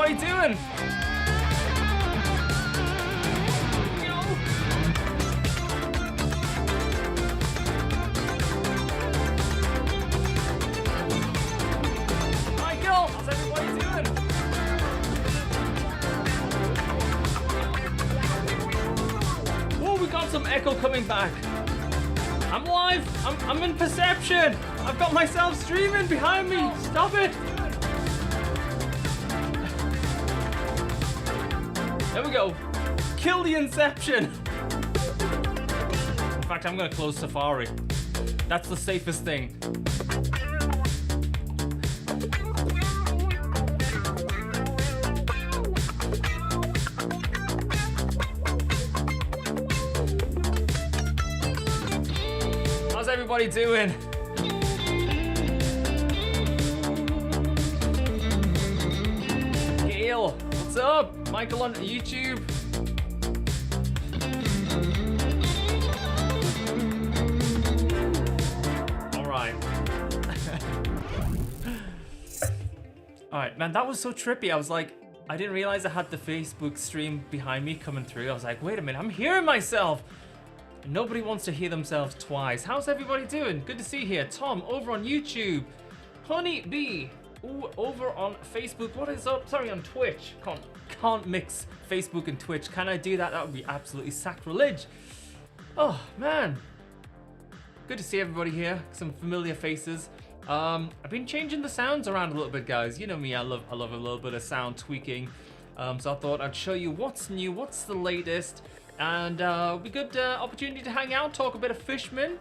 everybody doing? Michael, how's everybody doing? Oh, we got some echo coming back. I'm live. I'm in perception. I've got myself streaming behind me. Stop it. There we go. Kill the inception. In fact, I'm gonna close Safari. That's the safest thing. How's everybody doing? Gail, what's up? Michael on YouTube. All right. All right, man, that was so trippy. I was like, I didn't realize I had the Facebook stream behind me coming through. I was like, wait a minute, I'm hearing myself. Nobody wants to hear themselves twice. How's everybody doing? Good to see you here. Tom, over on YouTube. Honey B, ooh, over on Facebook. What is up? Sorry, on Twitch. Can't mix Facebook and Twitch. Can I do that? That would be absolutely sacrilege. Oh, man. Good to see everybody here. Some familiar faces. I've been changing the sounds around a little bit, guys. You know me, I love a little bit of sound tweaking. So I thought I'd show you what's new, what's the latest. And it'll be a good opportunity to hang out, talk a bit of Fishman,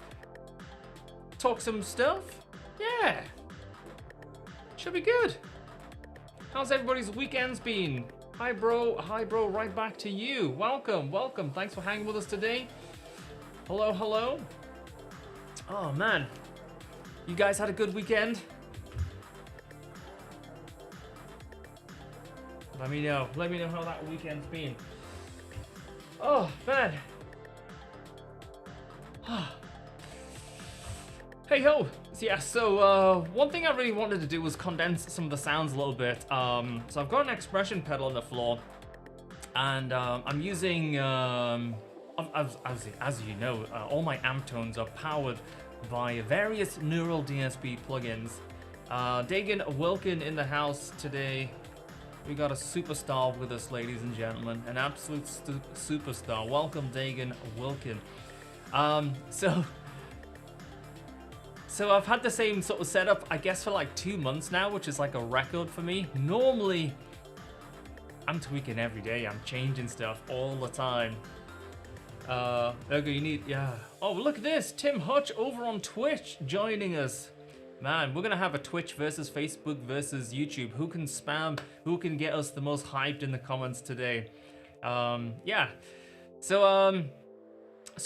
talk some stuff. Yeah, should be good. How's everybody's weekends been? Hi bro, right back to you. Welcome. Thanks for hanging with us today. Hello. Oh man, you guys had a good weekend? Let me know how that weekend's been. Oh, man. Hey ho. Yeah, so one thing I really wanted to do was condense some of the sounds a little bit. So I've got an expression pedal on the floor, and I'm using, as you know, all my amp tones are powered by various neural DSP plugins. Dagan Wilkin in the house today. We got a superstar with us, ladies and gentlemen. An absolute superstar. Welcome, Dagan Wilkin. So I've had the same sort of setup, I guess, for like 2 months now, which is like a record for me. Normally, I'm tweaking every day. I'm changing stuff all the time. Okay, you need, yeah. Oh, look at this. Tim Hutch over on Twitch joining us. Man, we're gonna have a Twitch versus Facebook versus YouTube. Who can spam? Who can get us the most hyped in the comments today? Yeah. So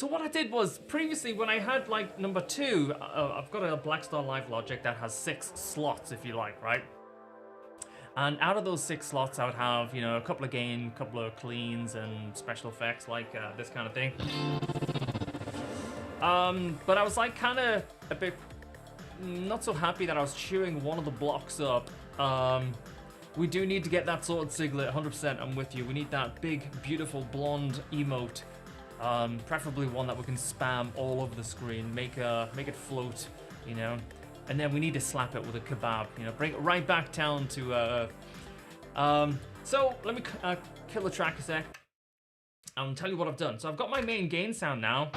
what I did was previously when I had like number 2, I've got a Blackstar Live Logic that has 6 slots, if you like, right? And out of those 6 slots, I would have, you know, a couple of gain, a couple of cleans, and special effects like this kind of thing. But I was like kind of a bit not so happy that I was chewing one of the blocks up. We do need to get that sorted, Siglet, 100%, I'm with you. We need that big, beautiful blonde emote. Preferably one that we can spam all over the screen, make it float, you know. And then we need to slap it with a kebab, you know, bring it right back down to so let me kill the track a sec and tell you what I've done. So I've got my main gain sound now.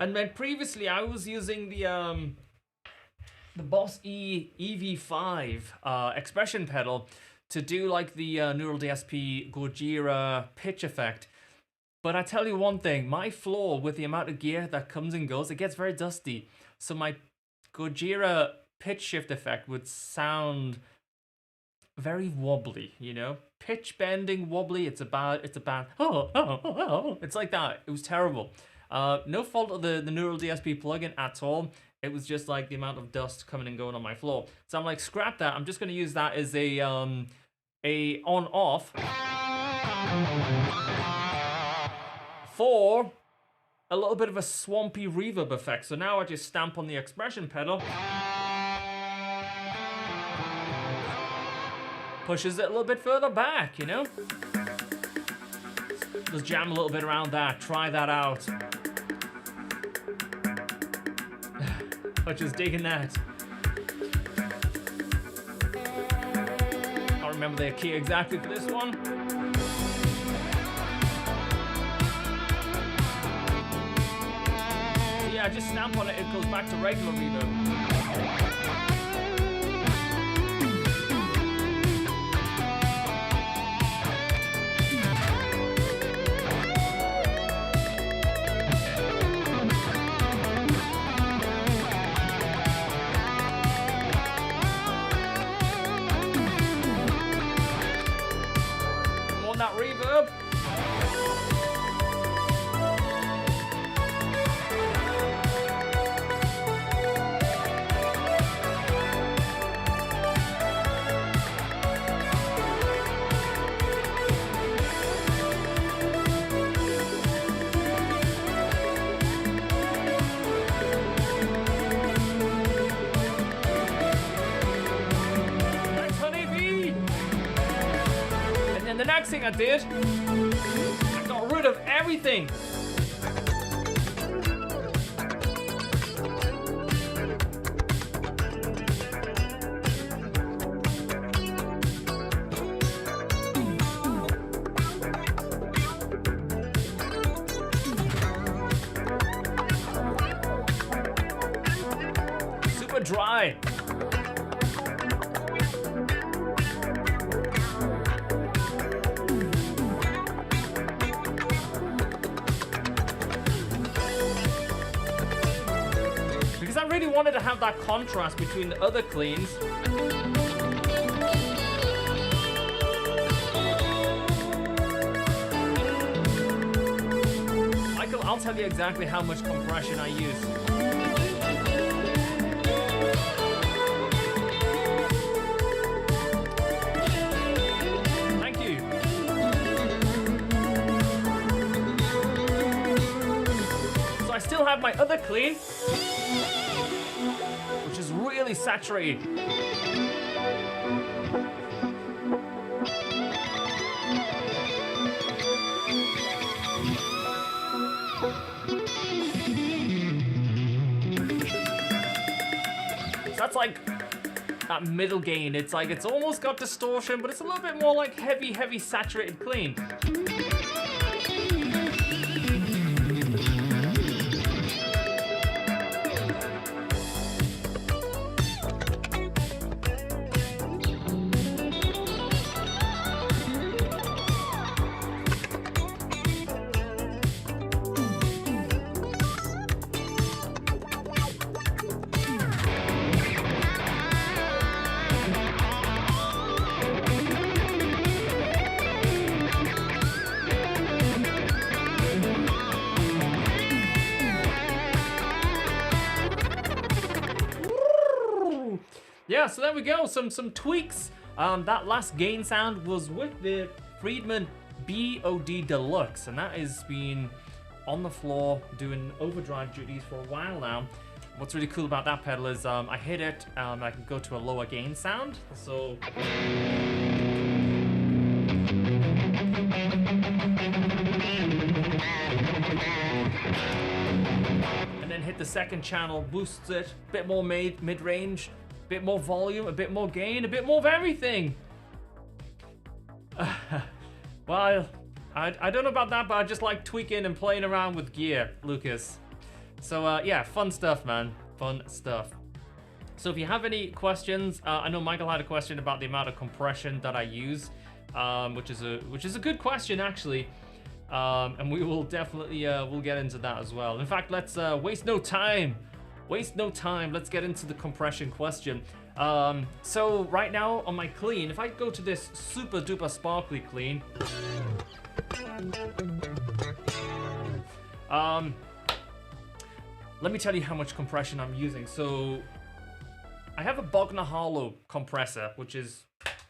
And then previously I was using the Boss E EV5 expression pedal to do like the Neural DSP Gojira pitch effect. But I tell you one thing, my floor with the amount of gear that comes and goes, it gets very dusty. So my Gojira pitch shift effect would sound very wobbly, you know? Pitch bending, wobbly, it's about oh. It's like that. It was terrible. No fault of the Neural DSP plugin at all. It was just like the amount of dust coming and going on my floor. So I'm like, scrap that. I'm just gonna use that as a on-off for a little bit of a swampy reverb effect. So now I just stamp on the expression pedal. Pushes it a little bit further back, you know? Just jam a little bit around that. Try that out. I'm just digging that. Can't remember the key exactly for this one. So yeah, just stamp on it, it goes back to regular reverb. That reverb. And the next thing I did, I got rid of everything. Super dry. I really wanted to have that contrast between the other cleans. Michael, I'll tell you exactly how much compression I use. Thank you. So I still have my other clean, which is really saturated. So that's like that middle gain. It's like it's almost got distortion, but it's a little bit more like heavy saturated clean. Yeah, so there we go, some tweaks. That last gain sound was with the Friedman BOD Deluxe, and that has been on the floor doing overdrive duties for a while now. What's really cool about that pedal is I hit it, I can go to a lower gain sound, so... And then hit the second channel, boosts it, a bit more mid-range, a bit more volume, a bit more gain, a bit more of everything. Well, I don't know about that, but I just like tweaking and playing around with gear, Lucas. So yeah, fun stuff, man. Fun stuff. So if you have any questions, I know Michael had a question about the amount of compression that I use, which is a good question actually. And we will definitely we'll get into that as well. In fact, let's waste no time. Let's get into the compression question. So right now on my clean, if I go to this super duper sparkly clean, let me tell you how much compression I'm using. So I have a Bogner Harlow compressor, which is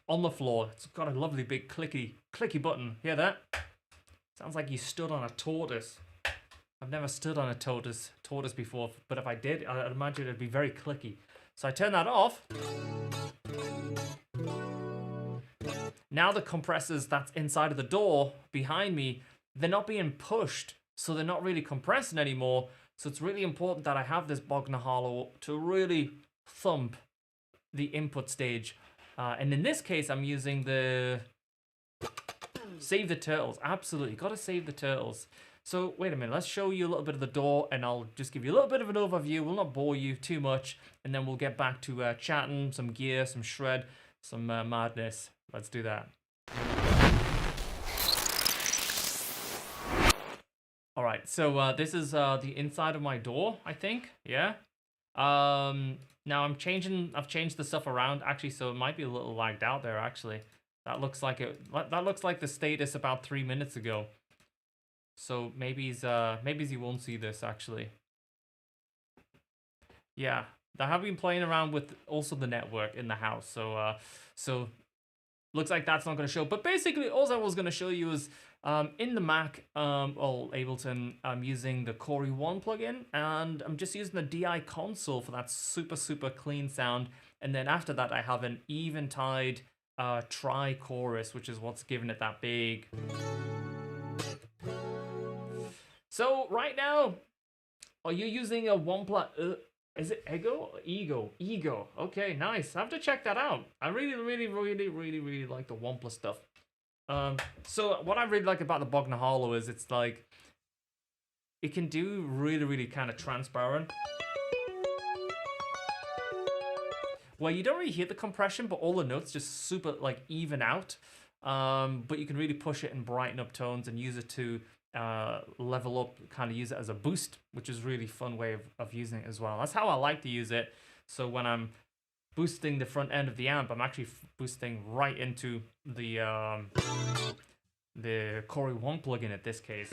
on the floor. It's got a lovely big clicky button. Hear that? Sounds like you stood on a tortoise. I've never stood on a tortoise before, but if I did, I'd imagine it'd be very clicky. So I turn that off. Now the compressors that's inside of the door behind me, they're not being pushed, so they're not really compressing anymore. So it's really important that I have this Bogner Hollow to really thump the input stage. And in this case, I'm using the Save the Turtles. Absolutely, gotta save the turtles. So wait a minute, let's show you a little bit of the door, and I'll just give you a little bit of an overview. We'll not bore you too much, and then we'll get back to chatting, some gear, some shred, some madness. Let's do that. All right, so this is the inside of my door, I think. Yeah. Now I've changed the stuff around actually, so it might be a little lagged out there actually. That looks like the status about 3 minutes ago. So maybe he won't see this actually. Yeah, I have been playing around with also the network in the house, so looks like that's not going to show. But basically, all I was going to show you is in the Mac, or Ableton, I'm using the Corey 1 plugin, and I'm just using the DI console for that super clean sound. And then after that, I have an Eventide tri-chorus, which is what's giving it that big. So right now, are you using a OnePlus? Is it Ego? Okay, nice. I have to check that out. I really like the OnePlus stuff. So what I really like about the Bogner Hollow is it's like it can do really kind of transparent, where you don't really hear the compression, but all the notes just super like even out. But you can really push it and brighten up tones and use it to level up, kind of use it as a boost, which is really fun way of using it as well. That's how I like to use it. So when I'm boosting the front end of the amp, I'm actually boosting right into the Corey 1 plugin in this case.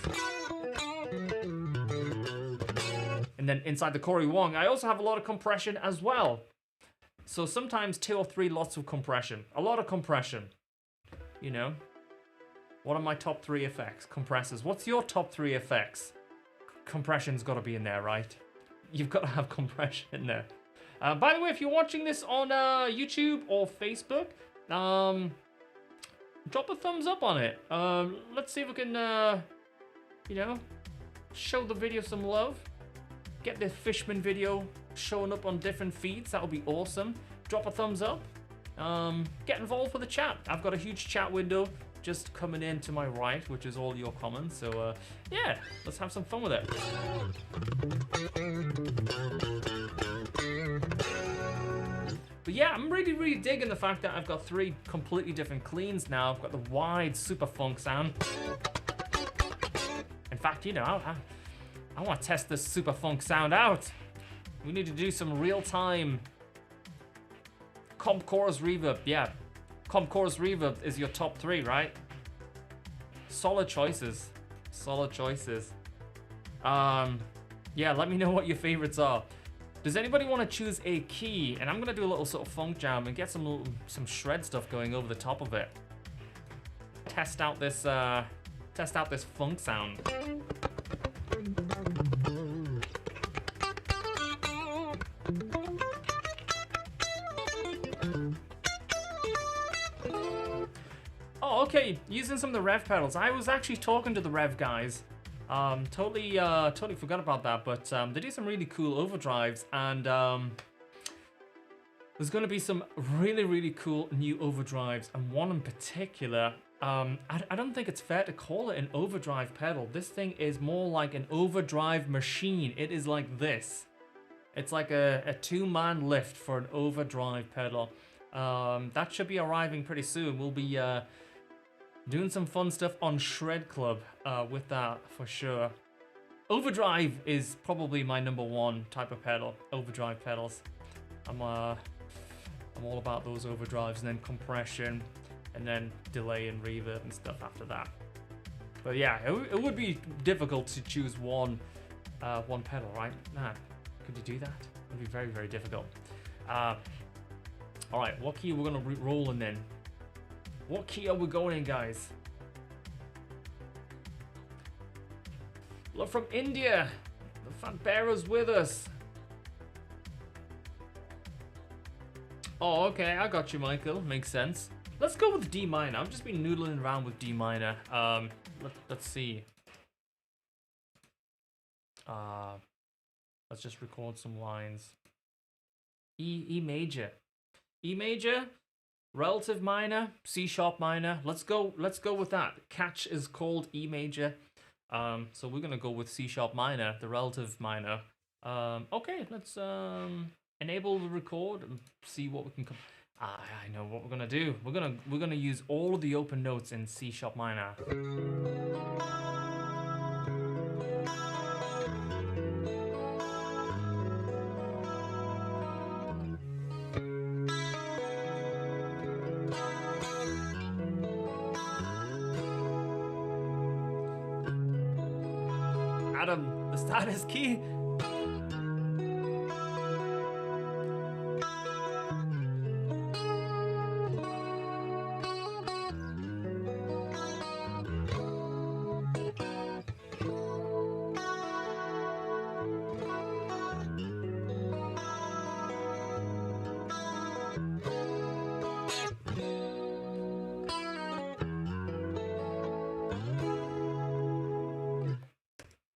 And then inside the Corey 1, I also have a lot of compression as well. So sometimes 2 or 3 lots of compression, a lot of compression, you know. What are my top 3 effects? Compressors. What's your top 3 effects? Compression's got to be in there, right? You've got to have compression in there. By the way, if you're watching this on YouTube or Facebook, drop a thumbs up on it. Let's see if we can, you know, show the video some love. Get the Fishman video showing up on different feeds. That would be awesome. Drop a thumbs up. Get involved with the chat. I've got a huge chat window just coming in to my right, which is all your comments. So yeah, let's have some fun with it. But yeah, I'm really digging the fact that I've got 3 completely different cleans now. I've got the wide super funk sound. In fact, you know, I want to test this super funk sound out. We need to do some real-time comp chorus reverb. Yeah, comp chorus reverb is your top 3, right? Solid choices. Solid choices. Yeah, let me know what your favorites are. Does anybody want to choose a key? And I'm gonna do a little sort of funk jam and get some shred stuff going over the top of it. Test out this funk sound. Oh, okay. Using some of the rev pedals. I was actually talking to the rev guys. Totally forgot about that, but they do some really cool overdrives, and there's going to be some really cool new overdrives, and one in particular, I don't think it's fair to call it an overdrive pedal. This thing is more like an overdrive machine. It is like this. It's like a 2-man lift for an overdrive pedal. That should be arriving pretty soon. We'll be doing some fun stuff on Shred Club with that for sure. Overdrive is probably my #1 type of pedal. Overdrive pedals. I'm all about those overdrives, and then compression, and then delay and reverb and stuff after that. But yeah, it would be difficult to choose one pedal, right? Man, could you do that? It would be very difficult. All right, what key we're gonna roll in then? What key are we going in, guys? Love from India. The Fanbearer's with us. Oh, okay, I got you, Michael. Makes sense. Let's go with D minor. I've just been noodling around with D minor. Let's see. Let's just record some lines. E major. E major, relative minor, C sharp minor. Let's go with that. Catch is called E major. So we're gonna go with C sharp minor, the relative minor. Okay, let's enable the record and see what we can come. I know what we're gonna do. We're gonna use all of the open notes in C sharp minor. Adam, the status key.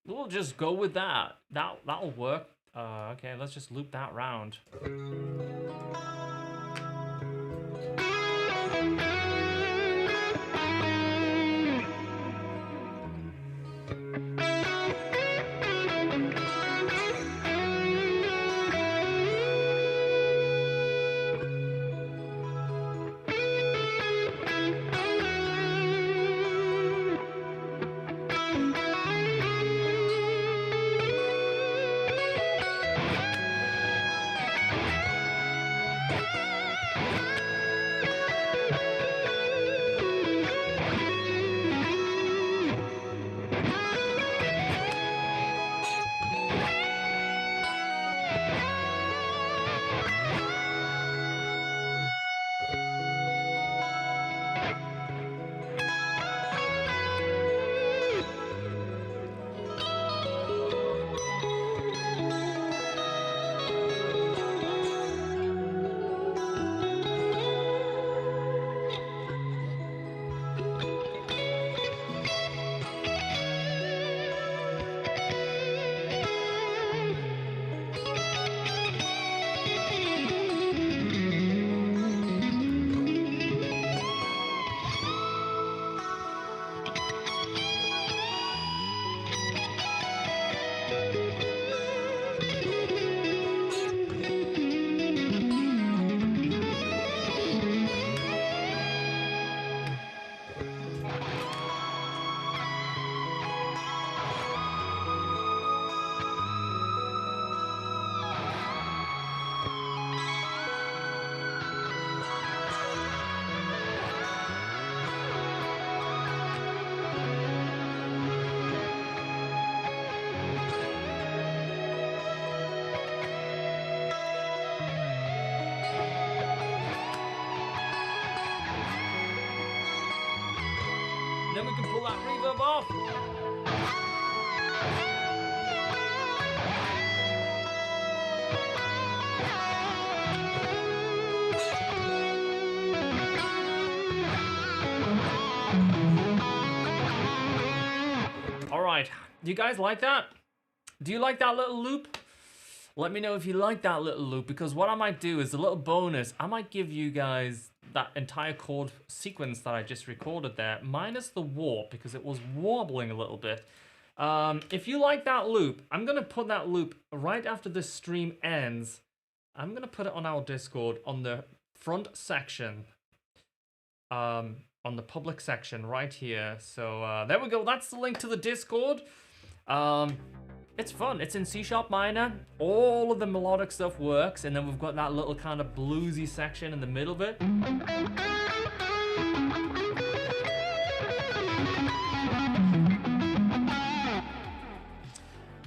We'll just go with that. That'll work. Okay, let's just loop that round. Then we can pull that reverb off. All right, do you guys like that? Do you like that little loop? Let me know if you like that little loop, because what I might do is a little bonus. I might give you guys that entire chord sequence that I just recorded there, minus the warp, because it was warbling a little bit. If you like that loop, I'm going to put that loop right after this stream ends. I'm going to put it on our Discord on the front section, on the public section right here. So there we go. That's the link to the Discord. It's fun. It's in C sharp minor. All of the melodic stuff works, and then we've got that little kind of bluesy section in the middle of it.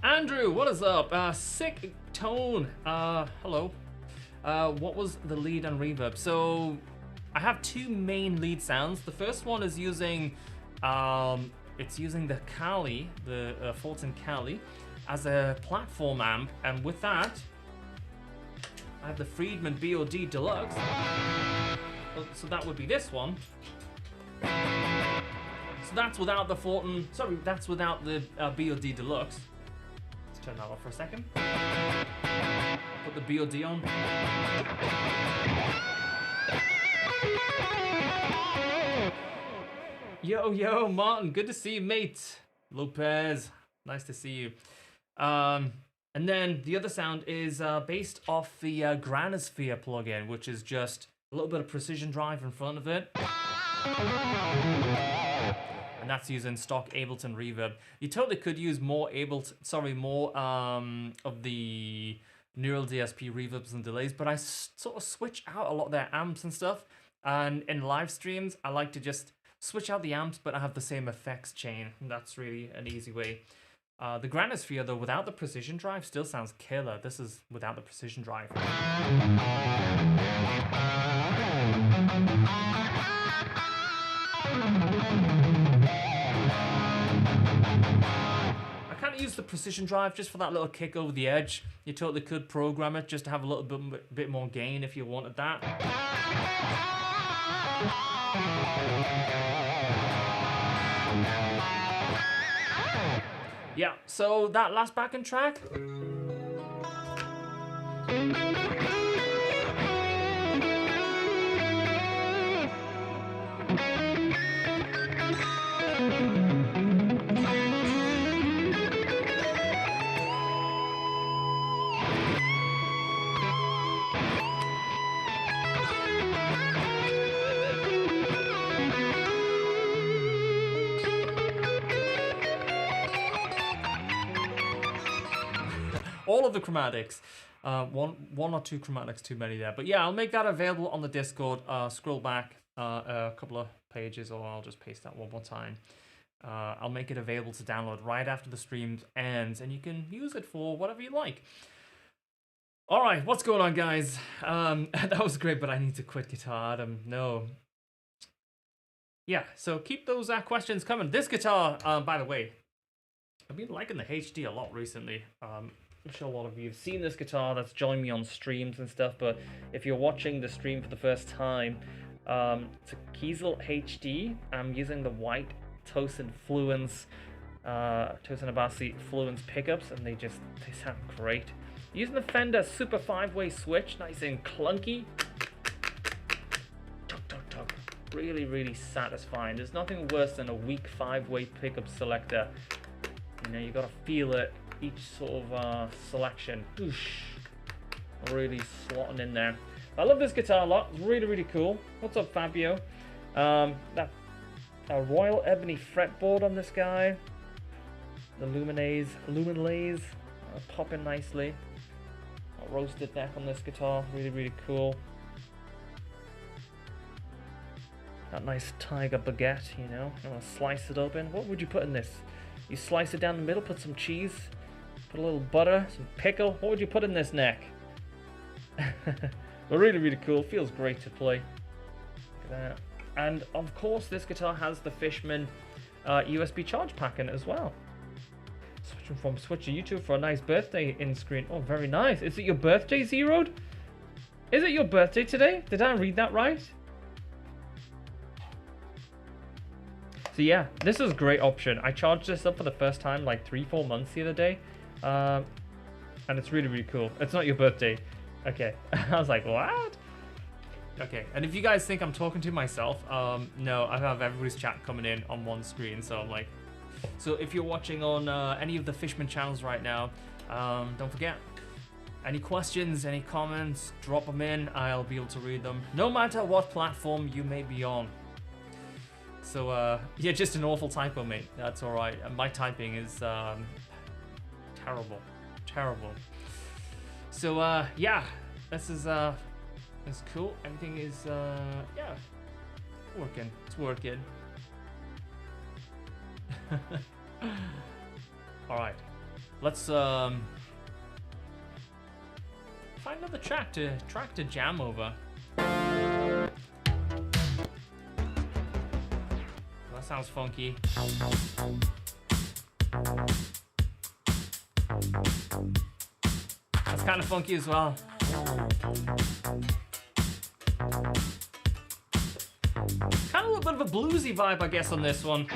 Andrew, what is up? Sick tone. Hello. What was the lead and reverb? So I have two main lead sounds. The first one is using it's using the Kali, the Fulton Kali, as a platform amp, and with that, I have the Friedman BOD Deluxe. So that would be this one. So that's without the Fulton. Sorry, that's without the BOD Deluxe. Let's turn that off for a second. Put the BOD on. Yo, Martin, good to see you, mate. Lopez, nice to see you. And then the other sound is based off the Granosphere plugin, which is just a little bit of precision drive in front of it. And that's using stock Ableton reverb. You totally could use more more of the Neural DSP reverbs and delays, but I sort of switch out a lot of their amps and stuff. And in live streams, I like to just switch out the amps, but I have the same effects chain. And that's really an easy way. The Granosphere, though, without the precision drive, still sounds killer. This is without the precision drive. I kind of use the precision drive just for that little kick over the edge. You totally could program it just to have a little bit more gain if you wanted that. Yeah, so that last backing track. All of the chromatics. One or two chromatics too many there. But yeah, I'll make that available on the Discord. Scroll back a couple of pages, or I'll just paste that one more time. I'll make it available to download right after the stream ends, and you can use it for whatever you like. All right, what's going on, guys? That was great, but I need to quit guitar, Adam. No. Yeah, so keep those questions coming. This guitar, by the way, I've been liking the HD a lot recently. I'm sure a lot of you have seen this guitar that's joined me on streams and stuff, but if you're watching the stream for the first time, it's a Kiesel HD. I'm using the white Tosin Fluence, Tosin Abasi Fluence pickups, and they sound great. Using the Fender Super 5-way switch, nice and clunky. Tug, tug, tug. Really, really satisfying. There's nothing worse than a weak 5-way pickup selector. You know, you gotta feel it, each sort of selection. Whoosh. Really slotting in there. I love this guitar a lot. It's really, really cool. What's up, Fabio? That Royal Ebony fretboard on this guy. The Luminlays popping nicely. A roasted neck on this guitar. Really, really cool. That nice tiger baguette, you know. I'm gonna slice it open. What would you put in this? You slice it down the middle, put some cheese, put a little butter, some pickle. What would you put in this neck? But really, really cool. Feels great to play. Look at that. And of course, this guitar has the Fishman USB charge pack in it as well. Switching from Switch to YouTube for a nice birthday in screen. Oh, very nice. Is it your birthday, Zeroed? Is it your birthday today? Did I read that right? So yeah, this is a great option. I charged this up for the first time like 3-4 months the other day. And it's really, really cool. It's not your birthday. Okay. I was like, what? Okay, and if you guys think I'm talking to myself, no, I have everybody's chat coming in on one screen, so I'm like... So if you're watching on any of the Fishman channels right now, don't forget, any questions, any comments, drop them in. I'll be able to read them, no matter what platform you may be on. So, yeah, just an awful typo, mate. That's all right. My typing is terrible. Terrible. So, yeah, this is cool. Everything is, yeah, working. It's working. All right. Let's find another track to jam over. sounds funky. That's kind of funky as well. Kind of a little bit of a bluesy vibe, I guess, on this one.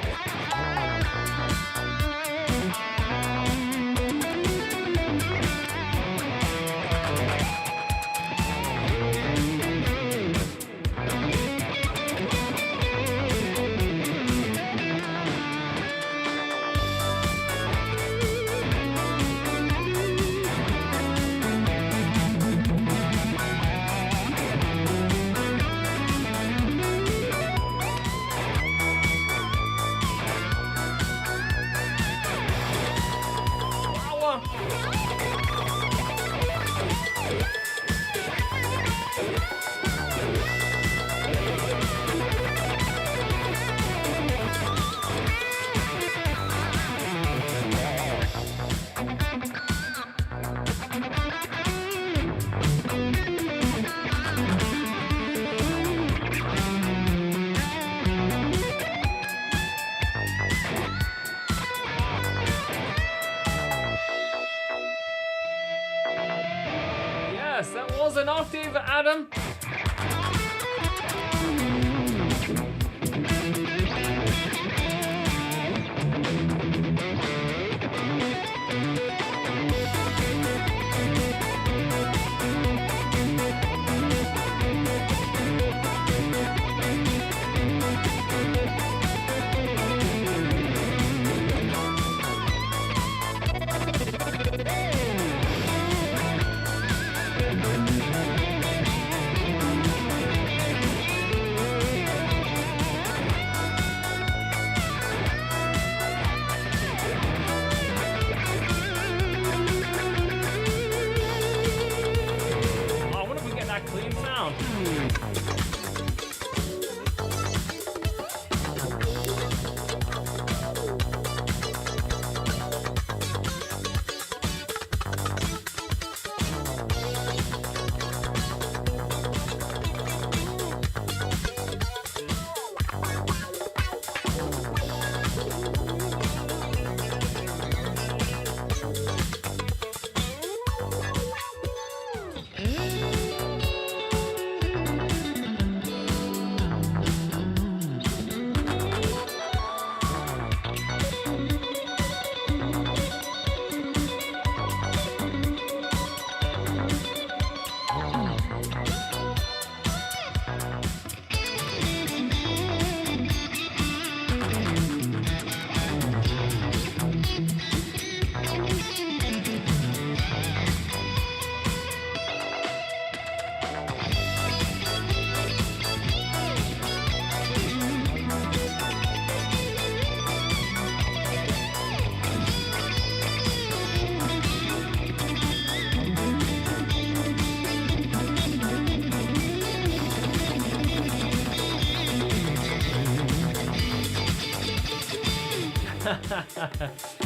That was an octave, Adam.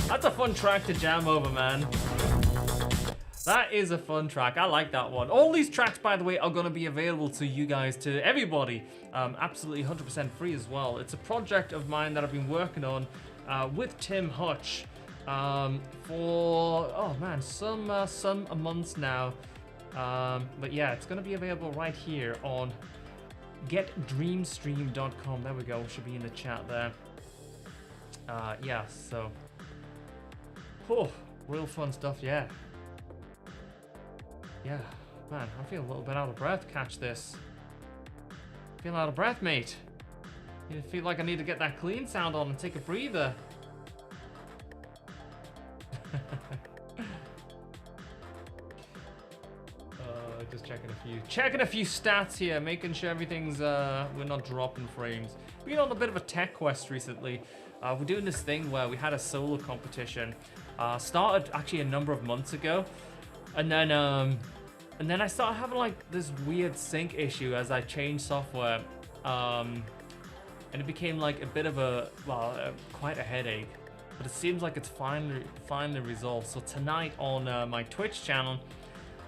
That's a fun track to jam over, man. That is a fun track. I like that one. All these tracks, by the way, are going to be available to you guys, to everybody, absolutely 100% free as well. It's a project of mine that I've been working on with Tim Hutch for, oh man, some months now. But yeah, it's going to be available right here on getdreamstream.com. There we go. Should be in the chat there. Yeah, so, oh, real fun stuff, yeah. Yeah, man, I feel a little bit out of breath. Catch this. Feel out of breath, mate. I feel like I need to get that clean sound on and take a breather. Just checking a few stats here, making sure everything's we're not dropping frames. Been on a bit of a tech quest recently. We're doing this thing where we had a solo competition. Started actually a number of months ago, and then I started having like this weird sync issue as I changed software, and it became like a bit of a quite a headache. But it seems like it's finally resolved. So tonight on my Twitch channel,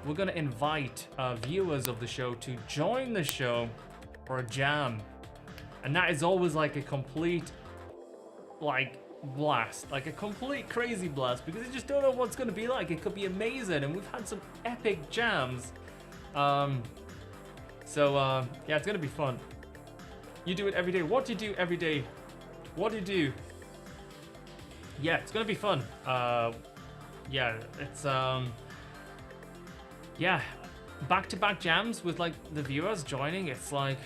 we're gonna invite viewers of the show to join the show for a jam, and that is always like a complete like blast, like a complete crazy blast, because you just don't know what's going to be like. It could be amazing, and we've had some epic jams. Yeah, it's going to be fun. You do it every day. What do you do every day? What do you do? Yeah, it's going to be fun. Yeah, it's yeah, back-to-back jams with like the viewers joining. It's like,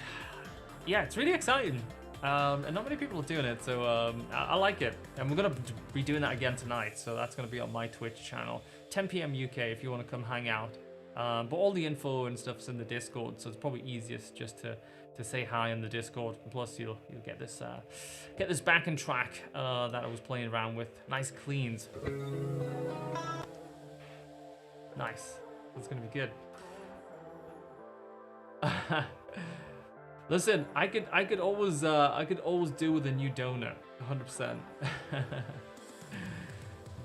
yeah, it's really exciting. And not many people are doing it, so I like it. And we're gonna be doing that again tonight, so that's gonna be on my Twitch channel, 10 p.m. UK if you want to come hang out. But all the info and stuff's in the Discord, so it's probably easiest just to say hi in the Discord. And plus, you'll get this backing track that I was playing around with. Nice cleans. Nice. That's gonna be good. Listen, I could always do with a new donor, 100%.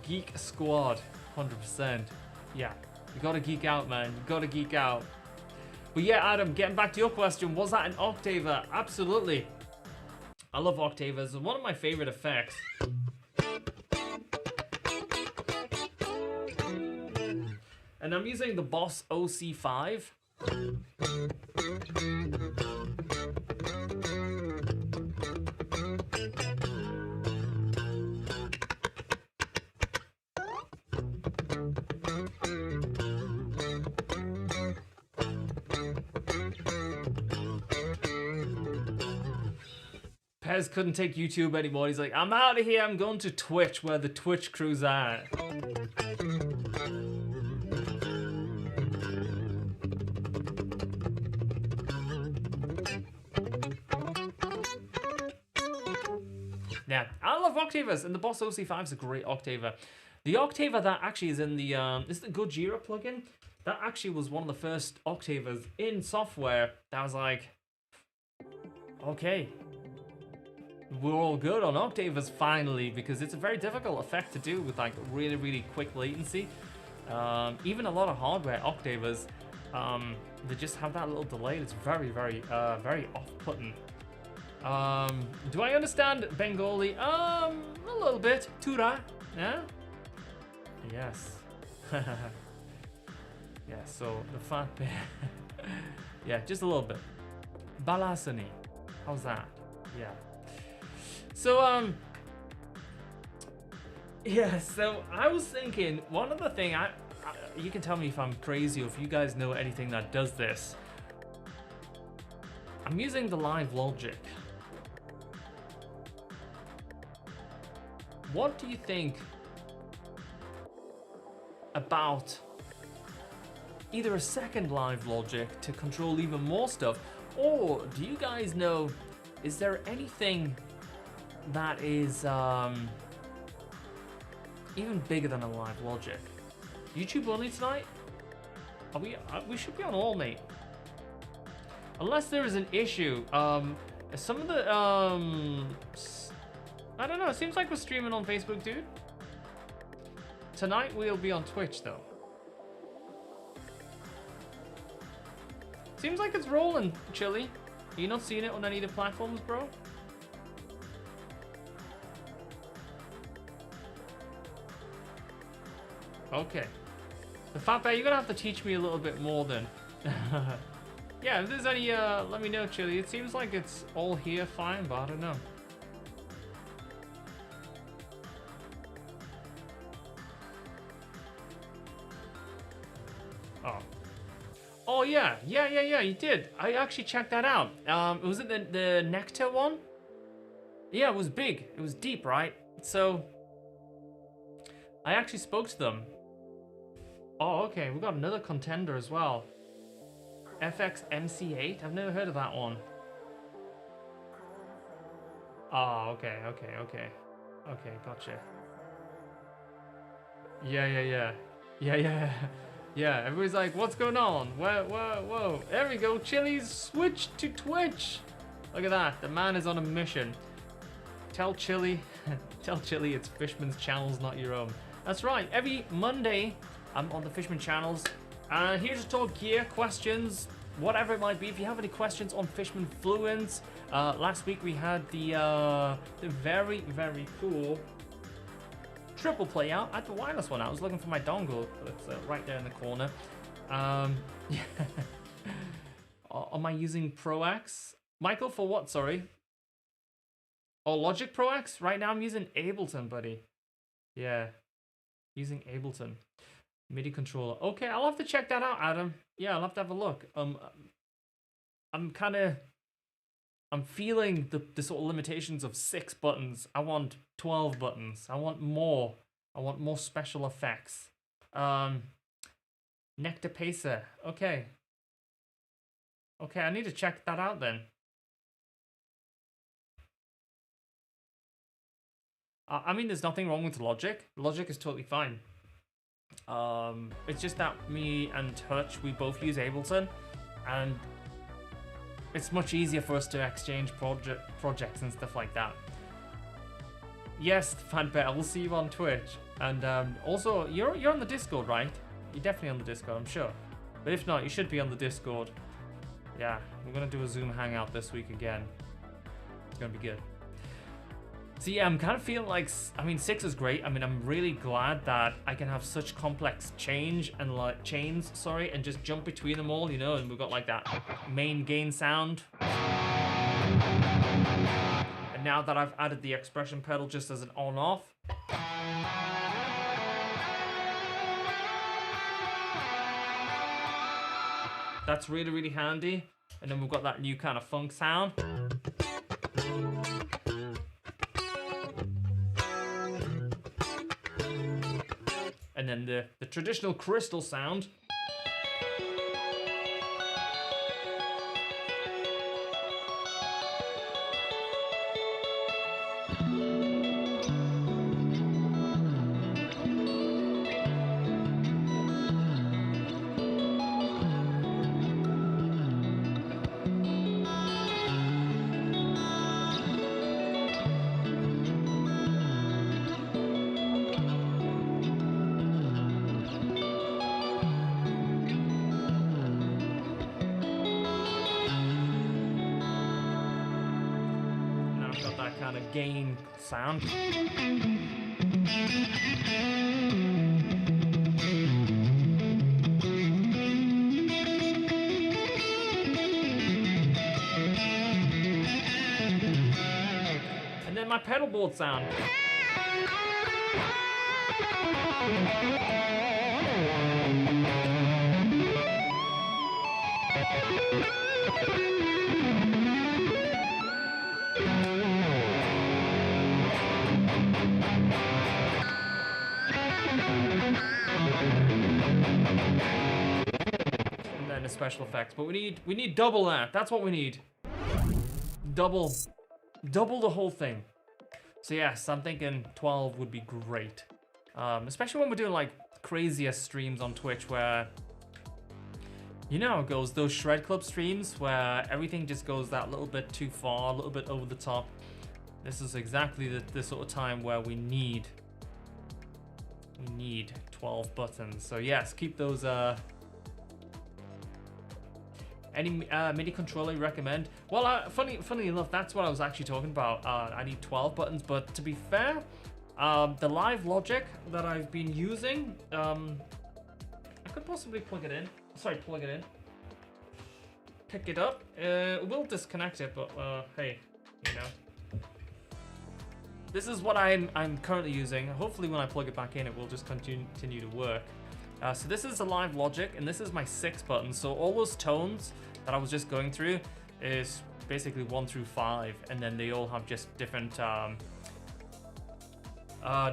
Geek Squad, 100%. Yeah, you gotta geek out, man. You gotta geek out. But yeah, Adam, getting back to your question, was that an octaver? Absolutely. I love octavers. It's one of my favorite effects. And I'm using the Boss OC5. Pez couldn't take YouTube anymore. He's like, I'm out of here. I'm going to Twitch, where the Twitch crew's at. Yeah, I love octavers, and the Boss OC5 is a great octaver. The octaver that actually is in the is the Gojira plugin. That actually was one of the first octavers in software that was like, okay, we're all good on octavers finally, because it's a very difficult effect to do with like really, really quick latency. Even a lot of hardware octavers, they just have that little delay. It's very, very, very off-putting. Do I understand Bengali? A little bit. Tura, yeah? Yes. Yeah, so the fat bit. Yeah, just a little bit. Balasani. How's that? Yeah. So, yeah, so I was thinking, one other thing, you can tell me if I'm crazy or if you guys know anything that does this. I'm using the Live Logic. What do you think about either a second Live Logic to control even more stuff, or do you guys know, is there anything that is even bigger than a Live Logic? YouTube only tonight? We should be on all, mate. Unless there is an issue. Some of the I don't know, it seems like we're streaming on Facebook, dude. Tonight we'll be on Twitch, though. Seems like it's rolling, Chili. Are you not seeing it on any of the platforms, bro? Okay. The Fat Bear, you're gonna have to teach me a little bit more then. Yeah, if there's any, let me know, Chili. It seems like it's all here fine, but I don't know. Oh yeah, you did. I actually checked that out. Was it the Nectar one? Yeah, it was big. It was deep, right? So I actually spoke to them. Oh, okay. We got another contender as well. FX MC8. I've never heard of that one. Oh, okay, gotcha. Yeah. Yeah, everybody's like, what's going on? Whoa. There we go. Chili's switched to Twitch. Look at that. The man is on a mission. Tell Chili it's Fishman's channels, not your own. That's right. Every Monday, I'm on the Fishman channels. Here to talk gear, questions, whatever it might be. If you have any questions on Fishman Fluence, last week we had the very, very cool triple play out. I had the wireless one out. I was looking for my dongle, but it's right there in the corner. Yeah. Am I using ProX? Michael, for what? Sorry. Oh, Logic ProX? Right now I'm using Ableton, buddy. Yeah. Using Ableton. MIDI controller. Okay, I'll have to check that out, Adam. Yeah, I'll have to have a look. I'm feeling the sort of limitations of 6 buttons. I want 12 buttons. I want more. I want more special effects. Nectar Pacer. Okay. Okay, I need to check that out then. I mean, there's nothing wrong with Logic. Logic is totally fine. It's just that me and Hutch, we both use Ableton, and it's much easier for us to exchange projects and stuff like that. Yes, Fanbet, we'll see you on Twitch. And also, you're on the Discord, right? You're definitely on the Discord, I'm sure. But if not, you should be on the Discord. Yeah, we're gonna do a Zoom hangout this week again. It's gonna be good. So yeah, I'm kind of feeling like, I mean, 6 is great. I mean, I'm really glad that I can have such complex chains, and just jump between them all, you know, and we've got like that main gain sound. And now that I've added the expression pedal just as an on-off, that's really, really handy. And then we've got that new kind of funk sound. And then the traditional crystal sound. Gain sound. And then my pedal board sound. And then the special effects, but we need double that. That's what we need. Double the whole thing. So yes, I'm thinking 12 would be great, especially when we're doing like crazier streams on Twitch where, you know how it goes, those Shred Club streams where everything just goes that little bit too far, a little bit over the top. This is exactly the sort of time where we need 12 buttons. So yes, keep those. Any MIDI controller you recommend? Well, funny enough, that's what I was actually talking about. I need 12 buttons, but to be fair, the live Logic that I've been using, I could possibly plug it in. Sorry, plug it in. Pick it up. We'll disconnect it, but hey, you know. This is what I'm currently using. Hopefully when I plug it back in, it will just continue to work. So this is a live Logic, and this is my 6 buttons. So all those tones that I was just going through is basically 1 through 5, and then they all have just different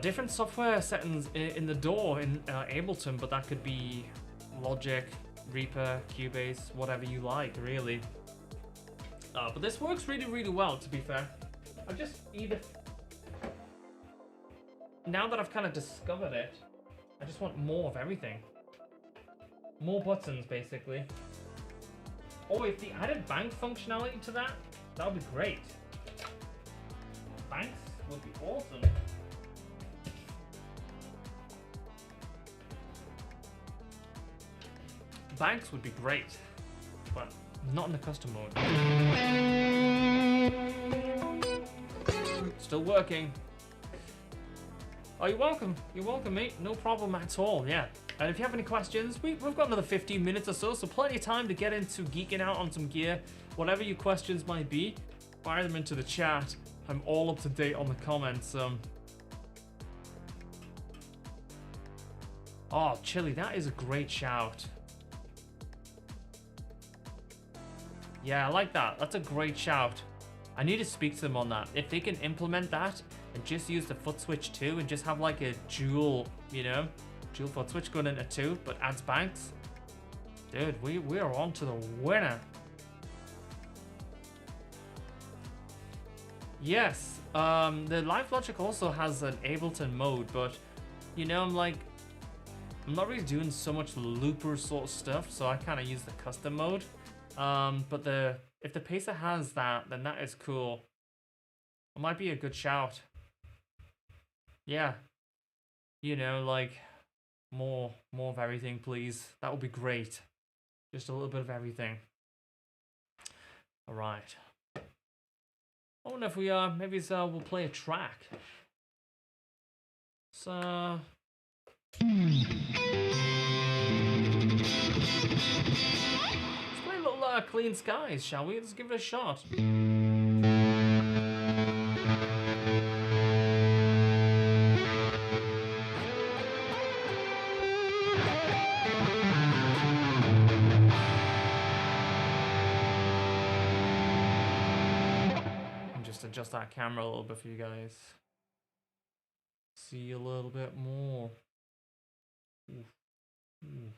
different software settings in the DAW in Ableton, but that could be Logic, Reaper, Cubase, whatever you like, really. But this works really, really well, to be fair. I just now that I've kind of discovered it, I just want more of everything. More buttons, basically. Oh, if they added bank functionality to that, that would be great. Banks would be awesome. Banks would be great. but not in the custom mode. Still working. Oh, you're welcome. You're welcome, mate. No problem at all, yeah. And if you have any questions, we've got another 15 minutes or so plenty of time to get into geeking out on some gear. Whatever your questions might be, fire them into the chat. I'm all up to date on the comments. Oh, Chili, that is a great shout. Yeah, I like that. That's a great shout. I need to speak to them on that. If they can implement that and just use the foot switch too and just have like a dual, you know, dual foot switch going into 2 but adds banks. Dude, we are on to the winner. Yes, the Life Logic also has an Ableton mode, but you know, I'm not really doing so much looper sort of stuff, so I kind of use the custom mode. But if the Pacer has that, then that is cool. It might be a good shout. Yeah. You know, like more of everything, please. That would be great. Just a little bit of everything. All right. I wonder if we maybe we'll play a track. So. Let's play a little Clean Skies, shall we? Let's give it a shot. Adjust that camera a little bit for you guys. See a little bit more. Ooh. Ooh.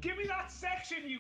Give me that section, you...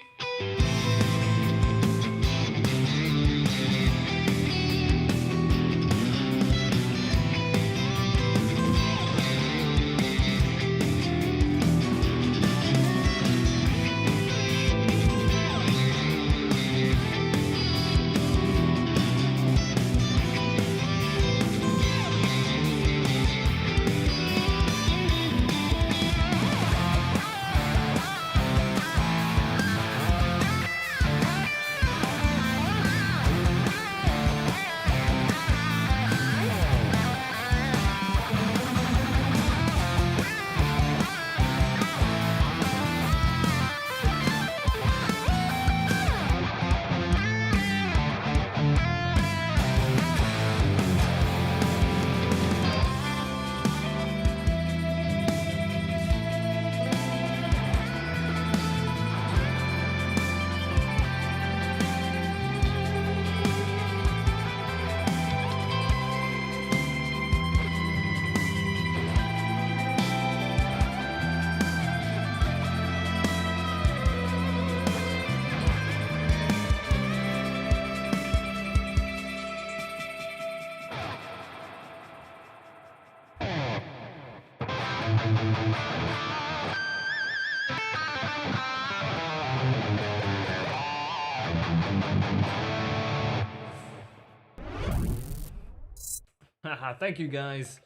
Haha, thank you guys.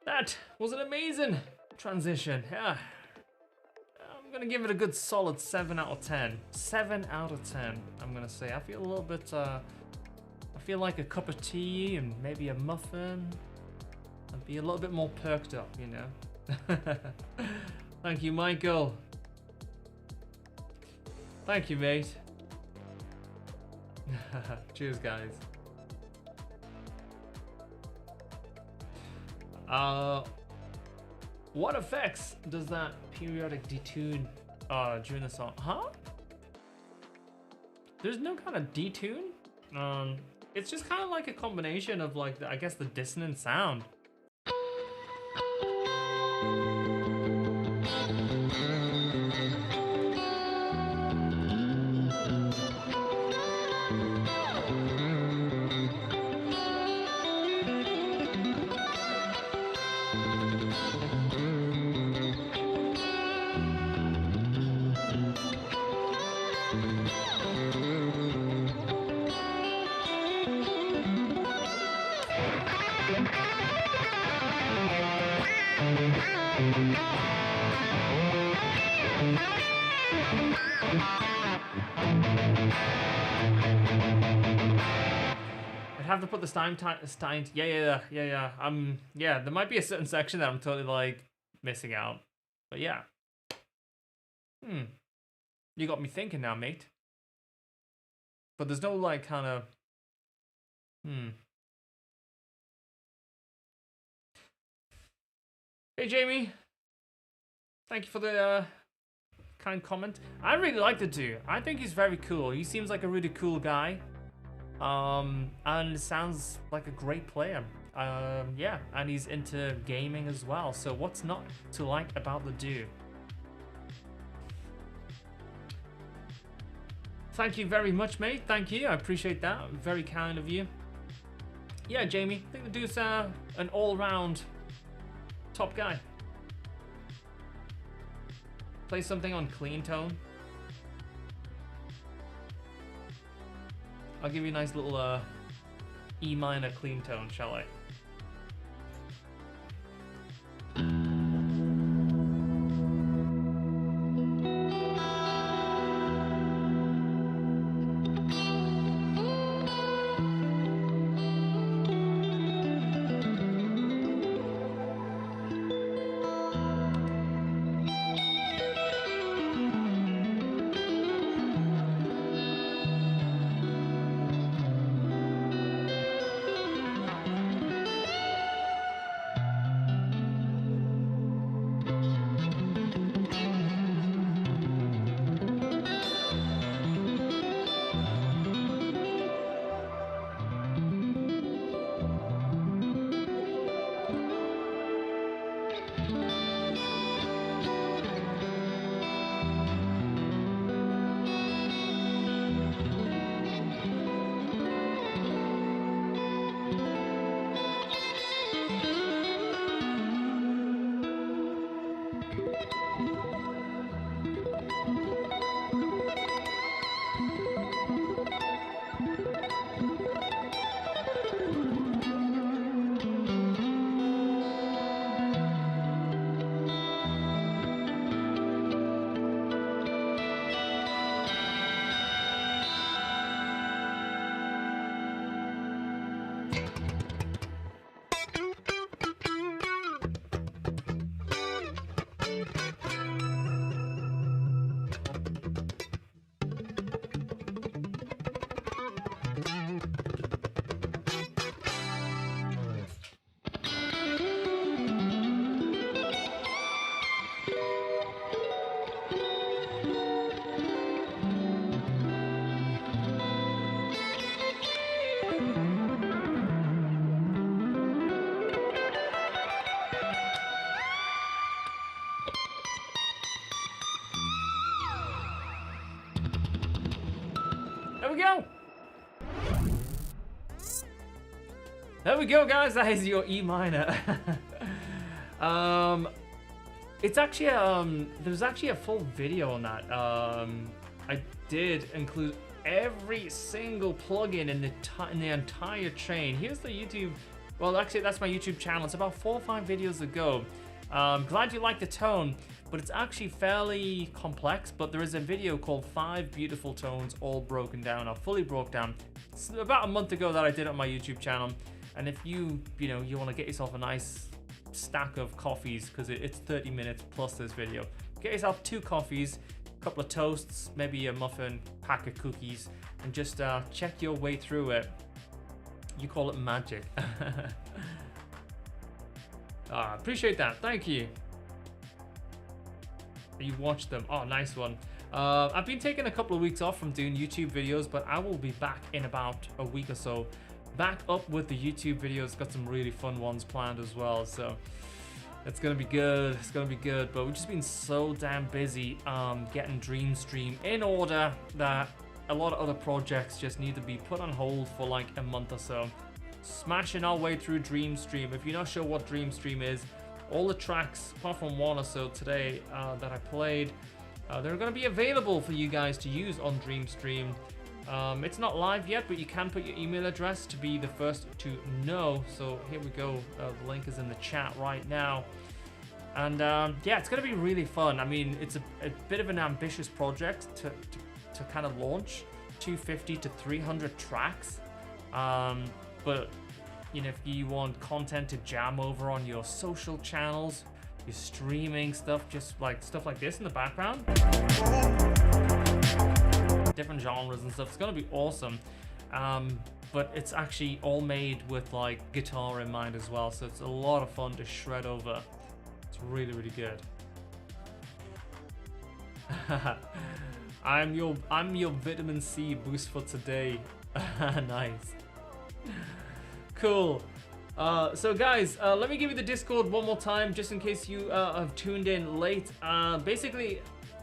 That was an amazing transition. Yeah. I'm gonna give it a good solid 7 out of 10. 7 out of 10, I'm gonna say. I feel a little bit, I feel like a cup of tea and maybe a muffin. I'd be a little bit more perked up, you know. Thank you, Michael. Thank you, mate. Cheers, guys. What effects does that periodic detune during the song? Huh? There's no kind of detune. It's just kind of like a combination of like I guess the dissonant sound. I'd have to put the Stein. Yeah. Yeah. There might be a certain section that I'm totally like missing out, but yeah. You got me thinking now, mate. But there's no like kind of. Hey Jamie, thank you for the kind comment. I really like the dude. I think he's very cool. He seems like a really cool guy. And sounds like a great player. Yeah, and he's into gaming as well. So what's not to like about the dude? Thank you very much, mate. Thank you. I appreciate that. Very kind of you. Yeah, Jamie. I think the dude's an all-round top guy. Play something on clean tone. I'll give you a nice little E minor clean tone, shall I? There we go. There we go, guys. That is your E minor. It's actually there's actually a full video on that. I did include every single plugin in the entire chain. Here's the YouTube. Well, actually, that's my YouTube channel. It's about 4 or 5 videos ago. Glad you like the tone, but it's actually fairly complex. But there is a video called 5 Beautiful Tones, all broken down, or fully broke down. It's about a month ago that I did on my YouTube channel. And if you want to get yourself a nice stack of coffees, because it's 30 minutes plus this video, get yourself 2 coffees, a couple of toasts, maybe a muffin, pack of cookies, and just check your way through it. You call it magic. Appreciate that. Thank you. You watched them. Oh, nice one. I've been taking a couple of weeks off from doing YouTube videos, but I will be back in about a week or so. Back up with the YouTube videos. Got some really fun ones planned as well. So it's gonna be good. It's gonna be good. But we've just been so damn busy getting Dreamstream in order that a lot of other projects just need to be put on hold for like a month or so. Smashing our way through Dreamstream. If you're not sure what Dreamstream is, all the tracks, apart from one or so today that I played, they're going to be available for you guys to use on Dreamstream. It's not live yet, but you can put your email address to be the first to know. So here we go. The link is in the chat right now. And yeah, it's going to be really fun. I mean, it's a bit of an ambitious project to kind of launch 250 to 300 tracks. But you know, if you want content to jam over on your social channels, your streaming stuff, just like stuff like this in the background, different genres and stuff, it's gonna be awesome. But it's actually all made with like guitar in mind as well, so it's a lot of fun to shred over. It's really, really good. I'm your vitamin C boost for today. Nice. Cool. So guys, let me give you the Discord one more time, just in case you have tuned in late. Basically,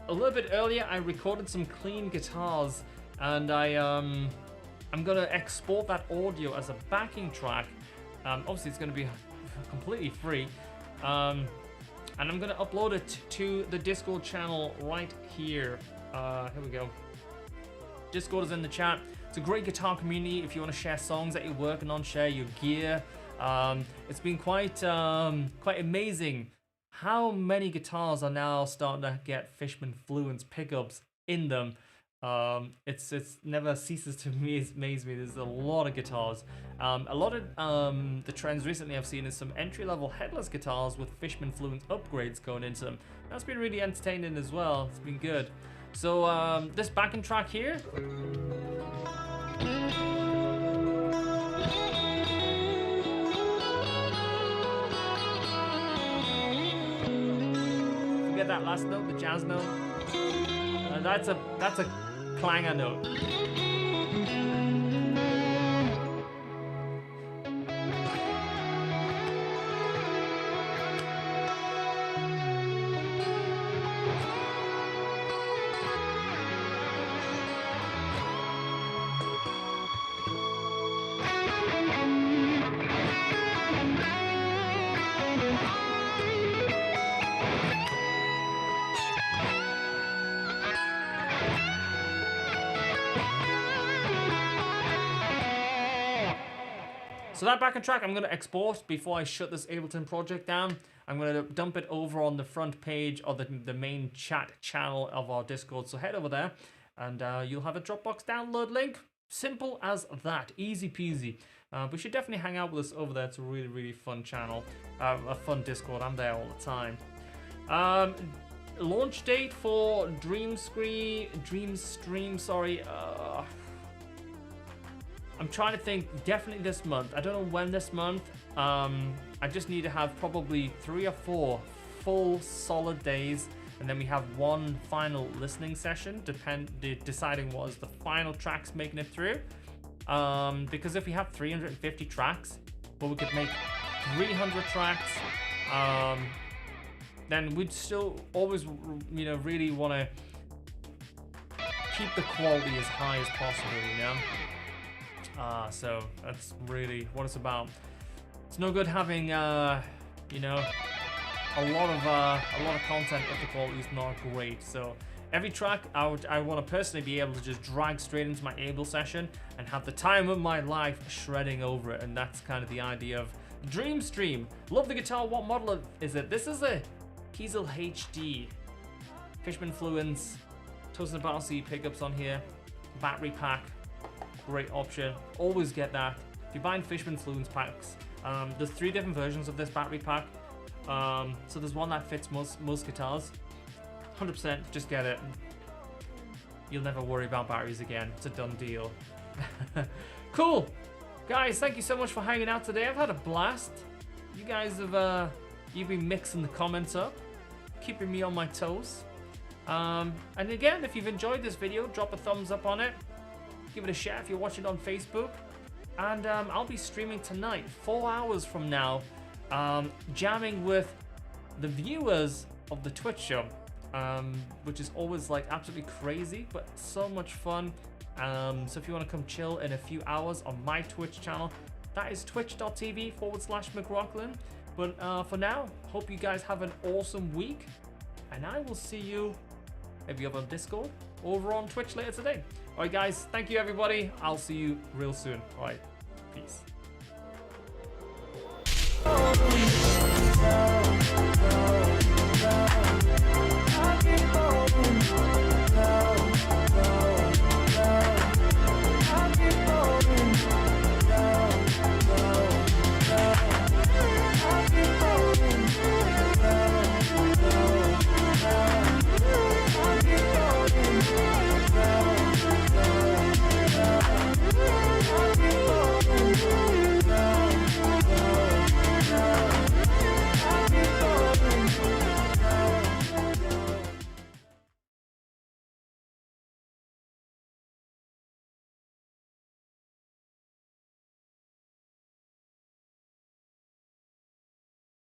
a little bit earlier, I recorded some clean guitars, and I'm gonna export that audio as a backing track. Obviously, it's gonna be completely free, and I'm gonna upload it to the Discord channel right here. Here we go. Discord is in the chat. It's a great guitar community if you want to share songs that you're working on, share your gear. It's been quite amazing how many guitars are now starting to get Fishman Fluence pickups in them. It's never ceases to amaze me. There's a lot of guitars. A lot of the trends recently I've seen is some entry-level headless guitars with Fishman Fluence upgrades going into them. That's been really entertaining as well. It's been good. So this backing track here. Forget that last note, the jazz note. That's a clanger note. So that backing track I'm going to export before I shut this Ableton project down. I'm going to dump it over on the front page of the main chat channel of our Discord. So head over there and you'll have a Dropbox download link. Simple as that. Easy peasy. But you should definitely hang out with us over there. It's a really, really fun channel. A fun Discord. I'm there all the time. Launch date for Dreamstream, sorry. I'm trying to think, definitely this month. I don't know when this month. I just need to have probably 3 or 4 full solid days, and then we have one final listening session, deciding what is the final tracks making it through. Because if we have 350 tracks, well, we could make 300 tracks. Then we'd still always, really want to keep the quality as high as possible, So that's really what it's about. It's no good having, a lot of content if the quality is not great. So every track I want to personally be able to just drag straight into my Ableton session and have the time of my life shredding over it, and that's kind of the idea of Dream Stream. Love the guitar. What model is it? This is a Kiesel HD. Fishman Fluence, Tosin Barcy pickups on here, battery pack, great option. Always get that. If you're buying Fishman Fluence packs, there's 3 different versions of this battery pack. So there's one that fits most guitars. 100% just get it. You'll never worry about batteries again. It's a done deal. Cool. Guys, thank you so much for hanging out today. I've had a blast. You guys have you've been mixing the comments up, keeping me on my toes. And again, if you've enjoyed this video, drop a thumbs up on it. Give it a share if you're watching on Facebook. And I'll be streaming tonight, 4 hours from now, jamming with the viewers of the Twitch show, which is always like absolutely crazy, but so much fun. So if you want to come chill in a few hours on my Twitch channel, that is twitch.tv/McRocklin. But for now, hope you guys have an awesome week, and I will see you maybe over on Discord or over on Twitch later today. Alright guys, thank you everybody. I'll see you real soon. Alright, peace.